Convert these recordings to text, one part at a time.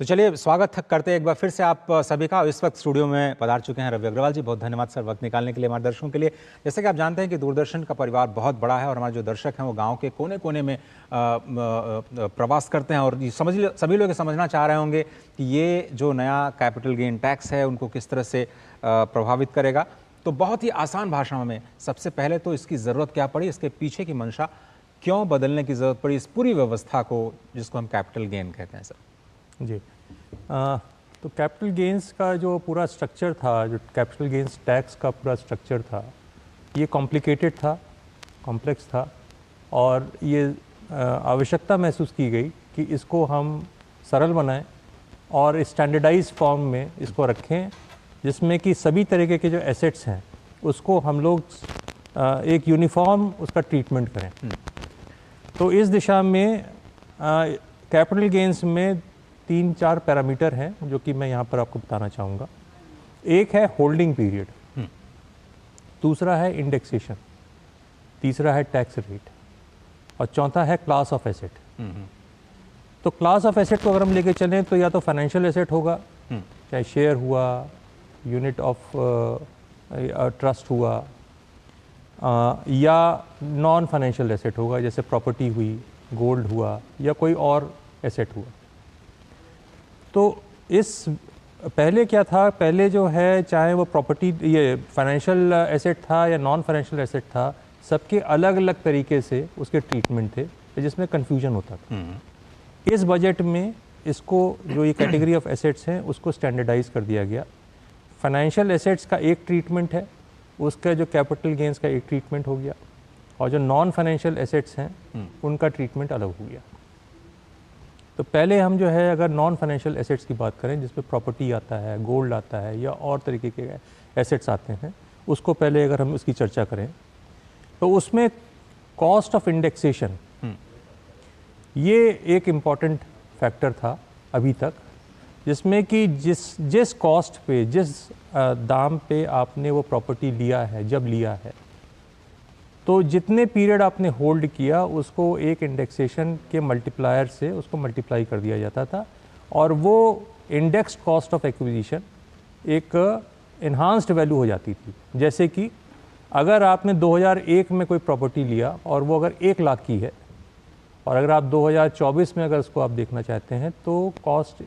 तो चलिए स्वागत करते हैं एक बार फिर से आप सभी का। इस वक्त स्टूडियो में पधार चुके हैं रवि अग्रवाल जी। बहुत धन्यवाद सर वक्त निकालने के लिए हमारे दर्शकों के लिए। जैसे कि आप जानते हैं कि दूरदर्शन का परिवार बहुत बड़ा है और हमारे जो दर्शक हैं वो गांव के कोने कोने में प्रवास करते हैं और सभी लोग समझना चाह रहे होंगे कि ये जो नया कैपिटल गेन टैक्स है उनको किस तरह से प्रभावित करेगा। तो बहुत ही आसान भाषा में सबसे पहले तो इसकी ज़रूरत क्या पड़ी, इसके पीछे की मंशा, क्यों बदलने की ज़रूरत पड़ी इस पूरी व्यवस्था को जिसको हम कैपिटल गेन कहते हैं सर। जी तो कैपिटल गेंस का जो पूरा स्ट्रक्चर था, जो कैपिटल गेंस टैक्स का पूरा स्ट्रक्चर था, ये कॉम्प्लिकेटेड था, कॉम्प्लेक्स था और ये आवश्यकता महसूस की गई कि इसको हम सरल बनाएं और स्टैंडर्डाइज फॉर्म में इसको रखें जिसमें कि सभी तरीके के जो एसेट्स हैं उसको हम लोग एक यूनिफॉर्म उसका ट्रीटमेंट करें। तो इस दिशा में कैपिटल गेंस में 3-4 पैरामीटर हैं जो कि मैं यहाँ पर आपको बताना चाहूँगा। एक है होल्डिंग पीरियड, दूसरा है इंडेक्सेशन, तीसरा है टैक्स रेट और चौथा है क्लास ऑफ एसेट। तो क्लास ऑफ एसेट को अगर हम लेके चलें तो या तो फाइनेंशियल एसेट होगा, चाहे शेयर हुआ, यूनिट ऑफ ट्रस्ट हुआ, या नॉन फाइनेंशियल एसेट होगा जैसे प्रॉपर्टी हुई, गोल्ड हुआ या कोई और एसेट हुआ। तो इस पहले क्या था, पहले जो है चाहे वो प्रॉपर्टी ये फाइनेंशियल एसेट था या नॉन फाइनेंशियल एसेट था, सबके अलग अलग तरीके से उसके ट्रीटमेंट थे जिसमें कन्फ्यूजन होता था। इस बजट में इसको जो ये कैटेगरी ऑफ एसेट्स हैं उसको स्टैंडर्डाइज कर दिया गया। फाइनेंशियल एसेट्स का एक ट्रीटमेंट है, उसका जो कैपिटल गेंस का एक ट्रीटमेंट हो गया और जो नॉन फाइनेंशियल एसेट्स हैं उनका ट्रीटमेंट अलग हो गया। तो पहले हम जो है अगर नॉन फाइनेंशियल एसेट्स की बात करें जिसमें प्रॉपर्टी आता है, गोल्ड आता है या और तरीके के एसेट्स आते हैं, उसको पहले अगर हम उसकी चर्चा करें तो उसमें कॉस्ट ऑफ इंडेक्सेशन ये एक इम्पॉर्टेंट फैक्टर था अभी तक, जिसमें कि जिस कॉस्ट पे, जिस दाम पे आपने वो प्रॉपर्टी लिया है, जब लिया है, तो जितने पीरियड आपने होल्ड किया उसको एक इंडेक्सेशन के मल्टीप्लायर से उसको मल्टीप्लाई कर दिया जाता था और वो इंडेक्स्ड कॉस्ट ऑफ एक्विजिशन एक इन्हांस्ड वैल्यू हो जाती थी। जैसे कि अगर आपने 2001 में कोई प्रॉपर्टी लिया और वो अगर 1 लाख की है और अगर आप 2024 में अगर उसको आप देखना चाहते हैं तो कॉस्ट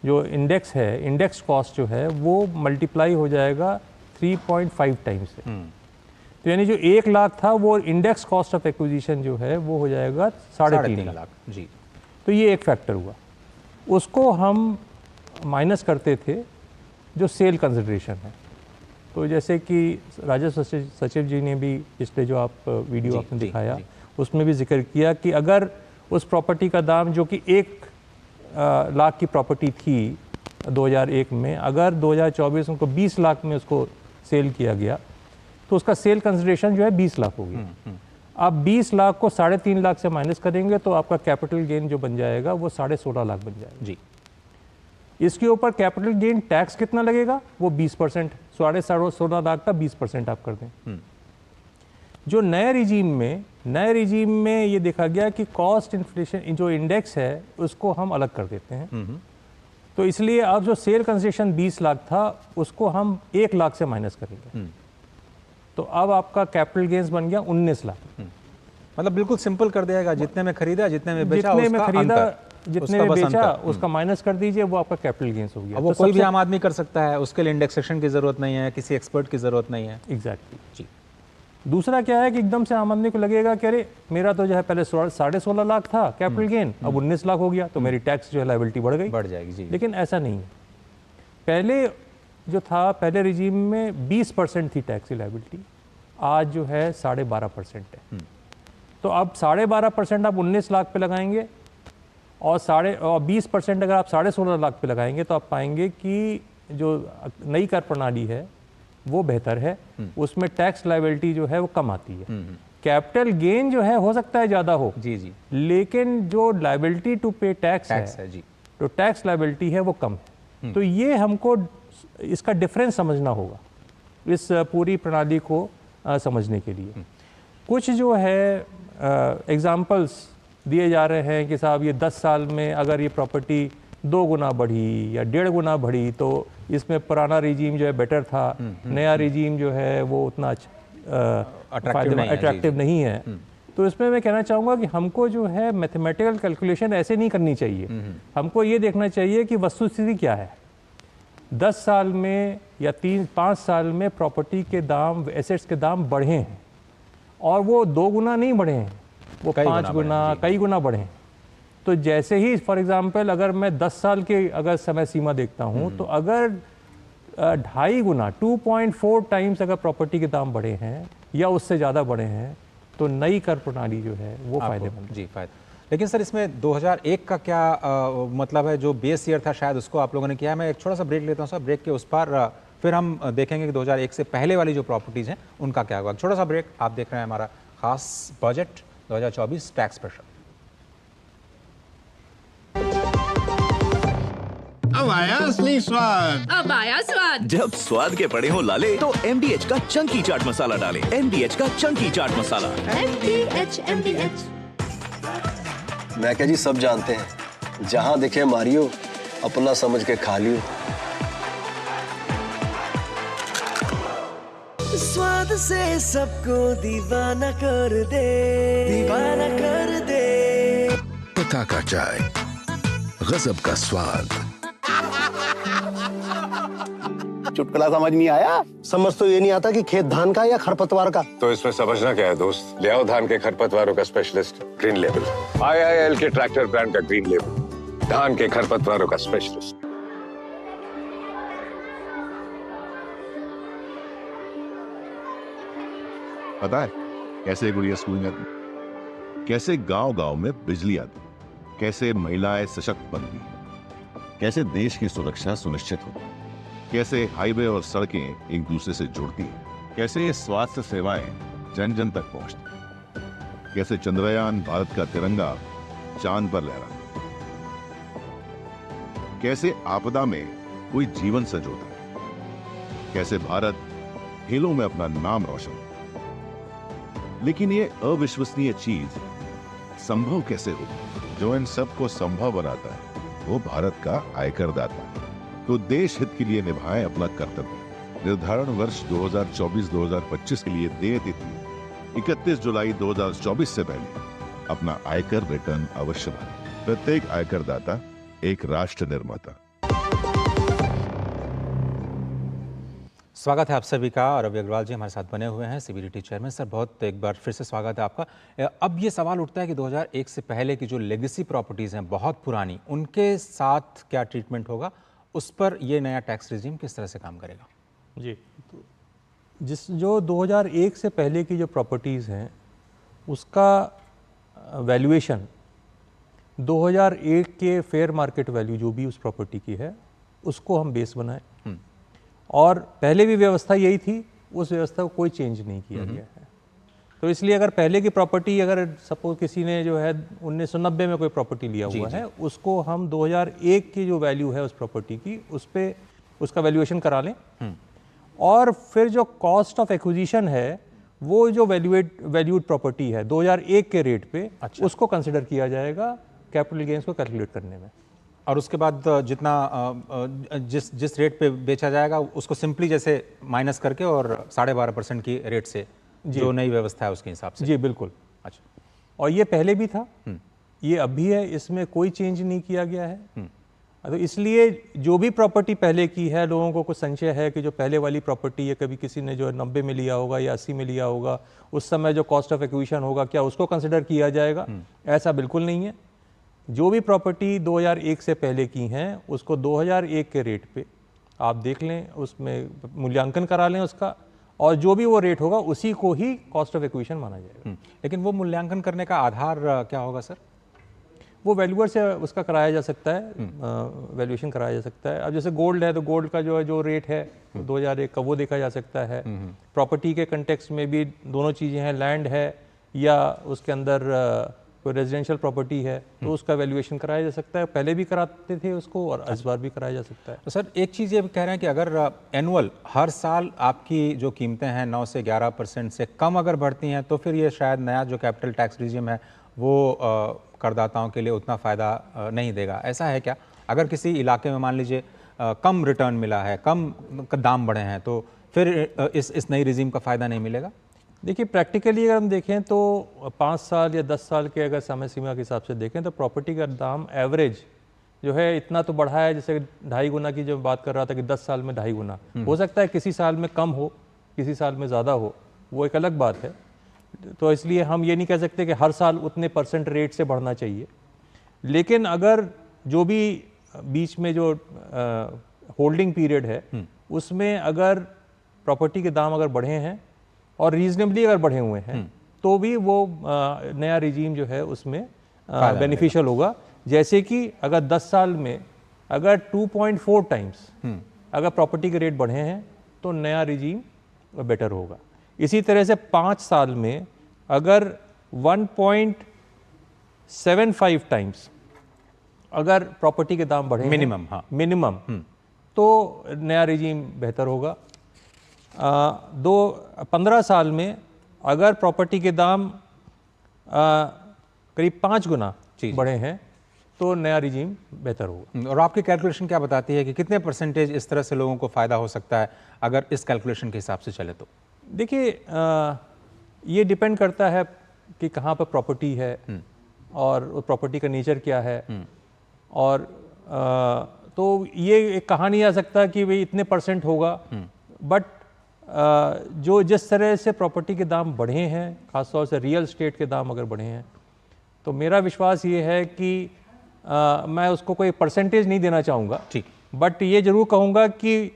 जो इंडेक्स है, इंडेक्स कॉस्ट जो है वो मल्टीप्लाई हो जाएगा 3.5 टाइम्स से। तो यानी जो 1 लाख था वो इंडेक्स कॉस्ट ऑफ एक्विजिशन जो है वो हो जाएगा 3.5 लाख जी। तो ये एक फैक्टर हुआ। उसको हम माइनस करते थे जो सेल कंसिडरेशन है। तो जैसे कि राजस्व सचिव जी ने भी पिछले जो आप वीडियो आपने दिखाया उसमें भी जिक्र किया कि अगर उस प्रॉपर्टी का दाम जो कि 1 लाख की प्रॉपर्टी थी 2001 में, अगर 2024 उनको 20 लाख में उसको सेल किया गया तो उसका सेल कंसिडरेशन जो है 20 लाख हो गया। आप 20 लाख को 3.5 लाख से माइनस करेंगे तो आपका कैपिटल गेन जो बन जाएगा वो 16.5 लाख बन जाएगा जी। इसके ऊपर कैपिटल गेन टैक्स कितना लगेगा, वो 20%, 16.5 लाख का 20% आप कर दें। जो नए रिजीम में ये देखा गया कि कॉस्ट इन्फ्लेशन जो इंडेक्स है उसको हम अलग कर देते हैं। तो इसलिए अब जो सेल कंसिडरेशन 20 लाख था उसको हम 1 लाख से माइनस करेंगे। तो अब आपका कैपिटल गेन्स बन गया 19 लाख। मतलब बिल्कुल सिंपल कर दिया, जितने में खरीदा, जितने में बेचा, जितने में बेचा उसका माइनस कर दीजिए, वो आपका कैपिटल गेन्स हो गया। वो कोई भी आम आदमी कर सकता है, उसके लिए इंडेक्सेशन की जरूरत नहीं है, किसी एक्सपर्ट की जरूरत नहीं है। एग्जैक्टली जी। दूसरा क्या है कि एकदम से आम आदमी को लगेगा कि अरे मेरा तो जो है पहले 16.5 लाख था कैपिटल गेन, अब 19 लाख हो गया तो मेरी टैक्स जो है लायबिलिटी बढ़ जाएगी जी। लेकिन ऐसा नहीं है। पहले जो था, पहले रिजीम में 20% थी टैक्स लायबिलिटी, आज जो है 12.5% है। तो अब 12.5% आप 19 लाख पे लगाएंगे और 20% अगर आप 16.5 लाख पे लगाएंगे तो आप पाएंगे कि जो नई कर प्रणाली है वो बेहतर है, उसमें टैक्स लायबिलिटी जो है वो कम आती है। कैपिटल गेन जो है हो सकता है ज़्यादा हो जी, लेकिन जो लायबिलिटी टू पे टैक्स है जी, तो टैक्स लायबिलिटी है वो कम है। तो ये हमको इसका डिफरेंस समझना होगा इस पूरी प्रणाली को समझने के लिए। कुछ जो है एग्जाम्पल्स दिए जा रहे हैं कि साहब ये 10 साल में अगर ये प्रॉपर्टी 2 गुना बढ़ी या 1.5 गुना बढ़ी तो इसमें पुराना रिजीम जो है बेटर था, नया रिजीम जो है वो उतना अट्रैक्टिव नहीं है। तो इसमें मैं कहना चाहूँगा कि हमको जो है मैथमेटिकल कैलकुलेशन ऐसे नहीं करनी चाहिए। हमको ये देखना चाहिए कि वस्तुस्थिति क्या है। 10 साल में या 3-5 साल में प्रॉपर्टी के दाम, एसेट्स के दाम बढ़े हैं और वो 2 गुना नहीं बढ़े हैं, वो 5 गुना, कई गुना बढ़े हैं। तो जैसे ही फॉर एग्जांपल अगर मैं 10 साल के अगर समय सीमा देखता हूँ तो अगर 2.5 गुना 2.4 टाइम्स अगर प्रॉपर्टी के दाम बढ़े हैं या उससे ज़्यादा बढ़े हैं तो नई कर प्रणाली जो है वो फायदेमंद जी फायदा। लेकिन सर इसमें 2001 का क्या मतलब है, जो बेस ईयर था शायद उसको आप लोगों ने किया है। मैं एक छोटा सा ब्रेक लेता हूँ सर, ब्रेक के उस पर फिर हम देखेंगे कि 2001 से पहले वाली जो प्रॉपर्टीज़ हैं उनका क्या होगा। छोटा सा ब्रेक, आप देख रहे हैं हमारा खास बजट 2024 टैक्स स्पेशल। अब आया असली स्वाद। अब आया स्वाद। जब स्वाद के पड़े हो लाले तो MDH का चंकी चाट मसाला डालें। MDH का चंकी चाट मसाला। MDH। मैं क्या जी, सब जानते हैं जहां दिखे मारियो अपना समझ के खा लियो। स्वाद से सबको दीवाना कर दे, दीवाना कर दे। पता का चाय, गजब का स्वाद। चुटकुला समझ नहीं आया? समझ तो ये नहीं आता कि खेत धान का या खरपतवार का। तो इसमें समझना क्या है दोस्त? ले आओ धान के खरपतवारों का स्पेशलिस्ट ग्रीन लेबल। IIL के ट्रैक्टर ब्रांड का ग्रीन लेबल, धान के खरपतवारों का स्पेशलिस्ट। पता है कैसे गुड़िया स्कूल में आती, कैसे गांव गांव में बिजली आती, कैसे महिलाएं सशक्त बनती, कैसे देश की सुरक्षा सुनिश्चित होती, कैसे हाईवे और सड़कें एक दूसरे से जुड़ती हैं, कैसे ये स्वास्थ्य सेवाएं जन जन तक पहुंचती, कैसे चंद्रयान भारत का तिरंगा चांद पर लहराता, कैसे आपदा में कोई जीवन संजोता, कैसे भारत खेलों में अपना नाम रोशन। लेकिन ये अविश्वसनीय चीज संभव कैसे हो? जो इन सब को संभव बनाता है वो भारत का आयकर दाता। तो देश हित के लिए निभाएं अपना कर्तव्य। निर्धारण वर्ष 2024-2025 के लिए देय तिथि 31 जुलाई 2024 से पहले अपना आयकर रिटर्न अवश्य भरें। प्रत्येक आयकर दाता एक राष्ट्र निर्माता। स्वागत है आप सभी का। और रवि अग्रवाल जी हमारे साथ बने हुए हैं, CBDT चेयरमैन। सर बहुत एक बार फिर से स्वागत है आपका। अब ये सवाल उठता है कि 2001 से पहले की जो लेगेसी प्रॉपर्टीज़ हैं बहुत पुरानी, उनके साथ क्या ट्रीटमेंट होगा, उस पर ये नया टैक्स रिजीम किस तरह से काम करेगा? जी, तो जो 2001 से पहले की जो प्रॉपर्टीज़ हैं उसका वैल्यूएशन 2001 के फेयर मार्केट वैल्यू जो भी उस प्रॉपर्टी की है उसको हम बेस बनाएं। और पहले भी व्यवस्था यही थी, उस व्यवस्था को कोई चेंज नहीं किया गया है। तो इसलिए अगर पहले की प्रॉपर्टी, अगर सपोज किसी ने जो है 1990 में कोई प्रॉपर्टी लिया हुआ है, उसको हम 2001 की जो वैल्यू है उस प्रॉपर्टी की, उस पे उसका वैल्यूएशन करा लें। और फिर जो कॉस्ट ऑफ एक्विजिशन है वो जो वैल्यूड प्रॉपर्टी है 2001 के रेट पे, उसको कंसिडर किया जाएगा कैपिटल गेन्स को कैलकुलेट करने में। और उसके बाद जितना जिस रेट पे बेचा जाएगा उसको सिंपली जैसे माइनस करके और 12.5% की रेट से जो नई व्यवस्था है उसके हिसाब से। जी बिल्कुल। अच्छा, और ये पहले भी था, ये अब भी है, इसमें कोई चेंज नहीं किया गया है। तो इसलिए जो भी प्रॉपर्टी पहले की है, लोगों को कुछ संशय है कि जो पहले वाली प्रॉपर्टी है कभी किसी ने जो 90 में लिया होगा या 80 में लिया होगा, उस समय जो कॉस्ट ऑफ एक्विजिशन होगा क्या उसको कंसिडर किया जाएगा? ऐसा बिल्कुल नहीं है। जो भी प्रॉपर्टी 2001 से पहले की हैं उसको 2001 के रेट पे आप देख लें, उसमें मूल्यांकन करा लें उसका, और जो भी वो रेट होगा उसी को ही कॉस्ट ऑफ एक्विजिशन माना जाएगा। लेकिन वो मूल्यांकन करने का आधार क्या होगा सर? वो वैल्यूअर से उसका कराया जा सकता है, वैल्यूएशन कराया जा सकता है। अब जैसे गोल्ड है तो गोल्ड का जो रेट है 2001 का वो देखा जा सकता है। प्रॉपर्टी के कंटेक्स्ट में भी दोनों चीज़ें हैं, लैंड है या उसके अंदर कोई रेजिडेंशियल प्रॉपर्टी है तो उसका वैल्यूएशन कराया जा सकता है। पहले भी कराते थे उसको और इस बार भी कराया जा सकता है। तो सर एक चीज़ ये कह रहे हैं कि अगर एनुअल हर साल आपकी जो कीमतें हैं 9 से 11% से कम अगर बढ़ती हैं तो फिर ये शायद नया जो कैपिटल टैक्स रिजीम है वो करदाताओं के लिए उतना फ़ायदा नहीं देगा, ऐसा है क्या? अगर किसी इलाके में मान लीजिए कम रिटर्न मिला है, कम दाम बढ़े हैं, तो फिर इस नई रिजीम का फ़ायदा नहीं मिलेगा? देखिए, प्रैक्टिकली अगर हम देखें तो 5 साल या 10 साल के अगर समय सीमा के हिसाब से देखें तो प्रॉपर्टी का दाम एवरेज जो है इतना तो बढ़ा है, जैसे 2.5 गुना की जब बात कर रहा था कि 10 साल में 2.5 गुना। हो सकता है किसी साल में कम हो, किसी साल में ज़्यादा हो, वो एक अलग बात है। तो इसलिए हम ये नहीं कह सकते कि हर साल उतने % रेट से बढ़ना चाहिए। लेकिन अगर जो भी बीच में जो होल्डिंग पीरियड है उसमें अगर प्रॉपर्टी के दाम अगर बढ़े हैं और रीजनेबली अगर बढ़े हुए हैं तो भी वो नया रिजीम जो है उसमें बेनिफिशियल होगा। जैसे कि अगर 10 साल में अगर 2.4 टाइम्स अगर प्रॉपर्टी के रेट बढ़े हैं तो नया रिजीम बेटर होगा। इसी तरह से 5 साल में अगर 1.75 टाइम्स अगर प्रॉपर्टी के दाम बढ़े मिनिमम, हाँ, मिनिमम, तो नया रिजीम बेहतर होगा। 15 साल में अगर प्रॉपर्टी के दाम करीब 5 गुना बढ़े हैं तो नया रिजीम बेहतर होगा। और आपकी कैलकुलेशन क्या बताती है कि कितने % इस तरह से लोगों को फ़ायदा हो सकता है अगर इस कैलकुलेशन के हिसाब से चले तो? देखिए, ये डिपेंड करता है कि कहाँ पर प्रॉपर्टी है और प्रॉपर्टी का नेचर क्या है। और तो ये एक कहा नहीं जा सकता कि भाई इतने % होगा, बट जो जिस तरह से प्रॉपर्टी के दाम बढ़े हैं, ख़ासतौर से रियल एस्टेट के दाम अगर बढ़े हैं, तो मेरा विश्वास ये है कि मैं उसको कोई % नहीं देना चाहूँगा, ठीक, बट ये ज़रूर कहूँगा कि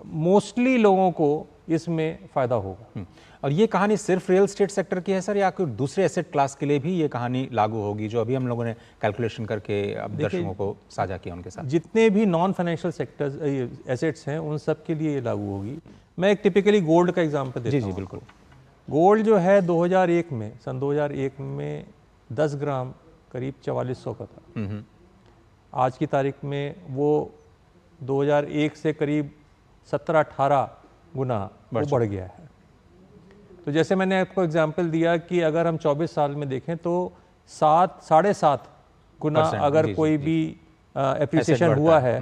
मोस्टली लोगों को इसमें फ़ायदा होगा। और ये कहानी सिर्फ रियल एस्टेट सेक्टर की है सर, या कोई दूसरे एसेट क्लास के लिए भी ये कहानी लागू होगी, जो अभी हम लोगों ने कैलकुलेशन करके अब दर्शकों को साझा किया उनके साथ? जितने भी नॉन फाइनेंशियल सेक्टर्स एसेट्स हैं उन सब के लिए ये लागू होगी। मैं एक टिपिकली गोल्ड का एग्जांपल देता हूँ। जी जी बिल्कुल। गोल्ड जो है 2001 में, सन 2001 में 10 ग्राम करीब 4400 का था। आज की तारीख में वो 2001 से करीब 17-18 गुना वो बढ़ गया है। तो जैसे मैंने आपको एग्जांपल दिया कि अगर हम 24 साल में देखें तो 7-7.5 गुना अगर कोई भी एप्रिसिएशन हुआ है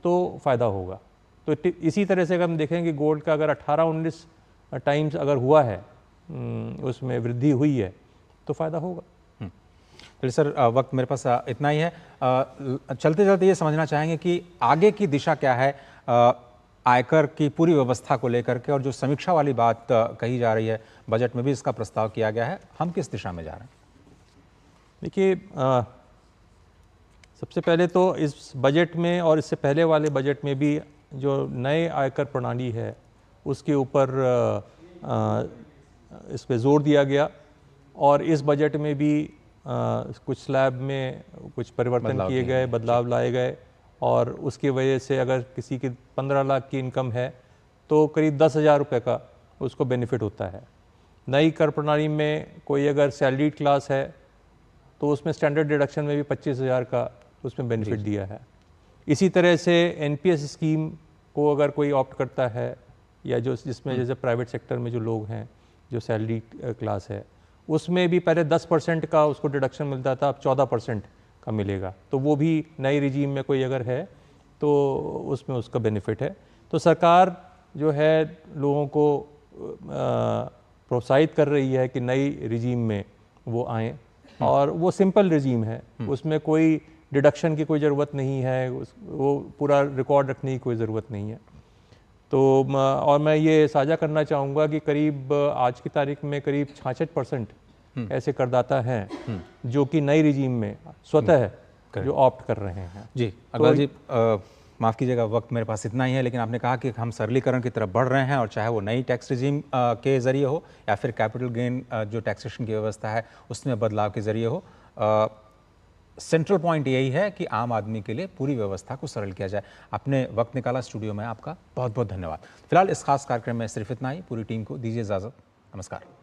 तो फ़ायदा होगा। तो इसी तरह से अगर हम देखें कि गोल्ड का अगर 18-19 टाइम्स अगर हुआ है, उसमें वृद्धि हुई है, तो फ़ायदा होगा। चलिए सर, वक्त मेरे पास इतना ही है। चलते चलते ये समझना चाहेंगे कि आगे की दिशा क्या है आयकर की पूरी व्यवस्था को लेकर के, और जो समीक्षा वाली बात कही जा रही है, बजट में भी इसका प्रस्ताव किया गया है, हम किस दिशा में जा रहे हैं? देखिए, सबसे पहले तो इस बजट में और इससे पहले वाले बजट में भी जो नए आयकर प्रणाली है उसके ऊपर इस पे जोर दिया गया, और इस बजट में भी कुछ स्लैब में कुछ परिवर्तन किए गए, बदलाव लाए गए, और उसकी वजह से अगर किसी की 15 लाख की इनकम है तो करीब 10,000 रुपये का उसको बेनिफिट होता है। नई कर प्रणाली में कोई अगर सैलरीड क्लास है तो उसमें स्टैंडर्ड डिडक्शन में भी 25,000 का उसमें बेनिफिट दिया है। इसी तरह से NPS स्कीम को अगर कोई ऑप्ट करता है, या जो जिसमें जैसे प्राइवेट सेक्टर में जो लोग हैं जो सैलरी क्लास है, उसमें भी पहले 10% का उसको डिडक्शन मिलता था, अब 14% का मिलेगा। तो वो भी नई रिजीम में कोई अगर है तो उसमें उसका बेनिफिट है। तो सरकार जो है लोगों को प्रोत्साहित कर रही है कि नई रिजीम में वो आएँ, और वो सिंपल रिजीम है, उसमें कोई डिडक्शन की कोई ज़रूरत नहीं है, वो पूरा रिकॉर्ड रखने की कोई ज़रूरत नहीं है। तो और मैं ये साझा करना चाहूँगा कि करीब आज की तारीख में करीब 66% ऐसे करदाता हैं जो कि नई रिजीम में स्वतः जो ऑप्ट कर रहे हैं। जी अकबर जी, माफ़ कीजिएगा, वक्त मेरे पास इतना ही है, लेकिन आपने कहा कि हम सरलीकरण की तरफ बढ़ रहे हैं, और चाहे वो नई टैक्स रिजीम के ज़रिए हो या फिर कैपिटल गेन जो टैक्सेशन की व्यवस्था है उसमें बदलाव के ज़रिए हो, सेंट्रल पॉइंट यही है कि आम आदमी के लिए पूरी व्यवस्था को सरल किया जाए। आपने वक्त निकाला स्टूडियो में, आपका बहुत बहुत धन्यवाद। फिलहाल इस खास कार्यक्रम में सिर्फ इतना ही। पूरी टीम को दीजिए इजाज़त। नमस्कार।